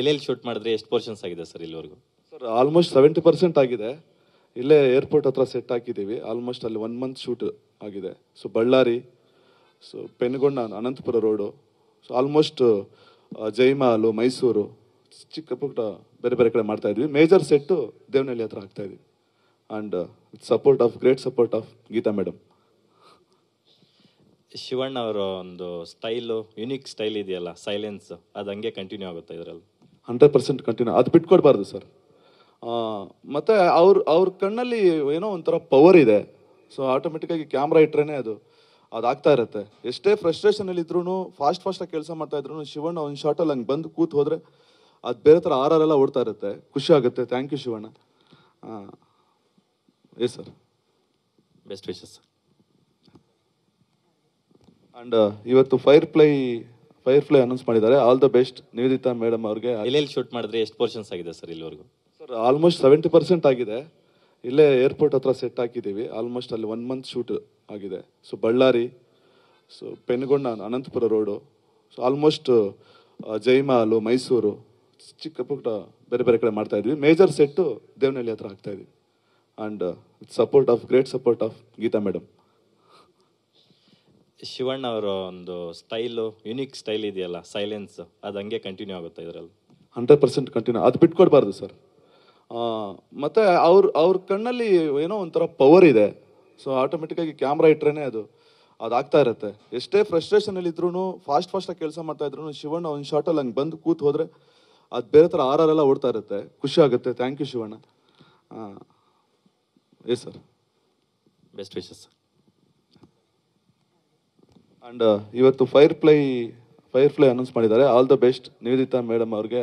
ಎಲ್ಲೆಲ್ಲಿ ಶೂಟ್ ಮಾಡಿದ್ರೆ ಎಷ್ಟು ಪೋರ್ಷನ್ಸ್ ಆಗಿದೆ ಸರ್ ಇಲ್ಲಿವರೆಗೂ? ಸರ್ ಆಲ್ಮೋಸ್ಟ್ 70% ಆಗಿದೆ. ಇಲ್ಲೇ ಏರ್ಪೋರ್ಟ್ ಹತ್ರ ಸೆಟ್ ಹಾಕಿದ್ದೀವಿ. ಆಲ್ಮೋಸ್ಟ್ ಅಲ್ಲಿ 1 ಮಂತ್ ಶೂಟ್ ಆಗಿದೆ. So Bellary, so Penukonda, Anantapur road, so almost ಜೈಮಾಲು, ಮೈಸೂರು, ಚಿಕ್ಕ ಪುಟ್ಟ ಬೇರೆ ಬೇರೆ ಕಡೆ ಮಾಡ್ತಾ ಇದ್ವಿ. ಮೇಜರ್ ಸೆಟ್ಟು ದೇವನಹಳ್ಳಿ ಹತ್ರ ಆಗ್ತಾ ಇದ್ವಿ. And great support of Geetha madam. Shivanna ಅವರ ಒಂದು ಸ್ಟೈಲು, ಯುನಿಕ್ ಸ್ಟೈಲ್ ಇದೆಯಲ್ಲ, ಸೈಲೆನ್ಸ್, ಅದು ಹಂಗೆ ಕಂಟಿನ್ಯೂ ಆಗುತ್ತೆ ಇದರಲ್ಲಿ? 100% ಕಂಟಿನ್ಯೂ. ಅದು ಬಿಟ್ಕೊಡ್ಬಾರ್ದು ಸರ್. ಮತ್ತು ಅವ್ರ ಕಣ್ಣಲ್ಲಿ ಏನೋ ಒಂಥರ ಪವರ್ ಇದೆ. ಸೊ ಆಟೋಮೆಟಿಕ್ಕಾಗಿ ಕ್ಯಾಮ್ರಾ ಇಟ್ರೇ ಅದು ಆಗ್ತಾ ಇರುತ್ತೆ. ಎಷ್ಟೇ ಫ್ರಸ್ಟ್ರೇಷನಲ್ಲಿ ಇದ್ರೂ ಫಾಸ್ಟಾಗಿ ಕೆಲಸ ಮಾಡ್ತಾ ಇದ್ರು ಶಿವಣ್ಣ ಒಂದು ಶಾರ್ಟಲ್ಲಿ ಹಂಗೆ ಬಂದು ಕೂತ್ ಹೋದರೆ ಅದು ಬೇರೆ ಥರ ಆರೆಲ್ಲ ಓಡ್ತಾ ಇರುತ್ತೆ. ಖುಷಿ ಆಗುತ್ತೆ. Thank you Shivanna. Yes sir. Best wishes sir. And ಇವತ್ತು ಫೈರ್ ಫ್ಲೈ ಅನೌನ್ಸ್ ಮಾಡಿದ್ದಾರೆ. All the best Nivedita madam ಅವ್ರಿಗೆ. ಎಲ್ಲೆಲ್ಲಿ ಶೂಟ್ ಮಾಡಿದ್ರೆ ಎಷ್ಟು ಪೋರ್ಷನ್ಸ್ ಆಗಿದೆ ಸರ್ ಇಲ್ಲಿವರೆಗೂ? ಸರ್ ಆಲ್ಮೋಸ್ಟ್ 70% ಆಗಿದೆ. ಇಲ್ಲೇ ಏರ್ಪೋರ್ಟ್ ಹತ್ರ ಸೆಟ್ ಹಾಕಿದ್ದೀವಿ. ಆಲ್ಮೋಸ್ಟ್ ಅಲ್ಲಿ 1 ಮಂತ್ ಶೂಟ್ ಆಗಿದೆ. So Bellary, so Penukonda, Anantapur road, so almost ಜೈಮಾಲು, ಮೈಸೂರು, ಚಿಕ್ಕ ಪುಟ್ಟ ಬೇರೆ ಬೇರೆ ಕಡೆ ಮಾಡ್ತಾ ಇದ್ವಿ. ಮೇಜರ್ ಸೆಟ್ಟು ದೇವನಹಳ್ಳಿ ಹತ್ರ ಆಗ್ತಾ ಇದ್ವಿ. And great support of Geetha madam. Shivanna ಅವರ ಒಂದು ಸ್ಟೈಲು, ಯುನಿಕ್ ಸ್ಟೈಲ್ ಇದೆಯಲ್ಲ, ಸೈಲೆನ್ಸ್, ಅದು ಹಂಗೆ ಕಂಟಿನ್ಯೂ ಆಗುತ್ತೆ ಇದರಲ್ಲಿ? 100% ಕಂಟಿನ್ಯೂ. ಅದು ಬಿಟ್ಕೊಡ್ಬಾರ್ದು ಸರ್. ಮತ್ತು ಅವ್ರ ಕಣ್ಣಲ್ಲಿ ಏನೋ ಒಂಥರ ಪವರ್ ಇದೆ. ಸೊ ಆಟೋಮೆಟಿಕ್ಕಾಗಿ ಕ್ಯಾಮ್ರಾ ಇಟ್ರೇ ಅದು ಆಗ್ತಾ ಇರುತ್ತೆ. ಎಷ್ಟೇ ಫ್ರಸ್ಟ್ರೇಷನಲ್ಲಿ ಇದ್ರೂ ಫಾಸ್ಟಾಗಿ ಕೆಲಸ ಮಾಡ್ತಾ ಇದ್ರು ಶಿವಣ್ಣ ಒಂದು ಶಾರ್ಟಲ್ಲಿ ಹಂಗೆ ಬಂದು ಕೂತ್ ಹೋದರೆ ಅದು ಬೇರೆ ಥರ ಆರೆಲ್ಲ ಓಡ್ತಾ ಇರುತ್ತೆ. ಖುಷಿ ಆಗುತ್ತೆ. Thank you Shivanna. Yes sir. Best wishes sir. And ಇವತ್ತು ಫೈರ್ ಫ್ಲೈ ಅನೌನ್ಸ್ ಮಾಡಿದ್ದಾರೆ. All the best Nivedita madam ಅವ್ರಿಗೆ.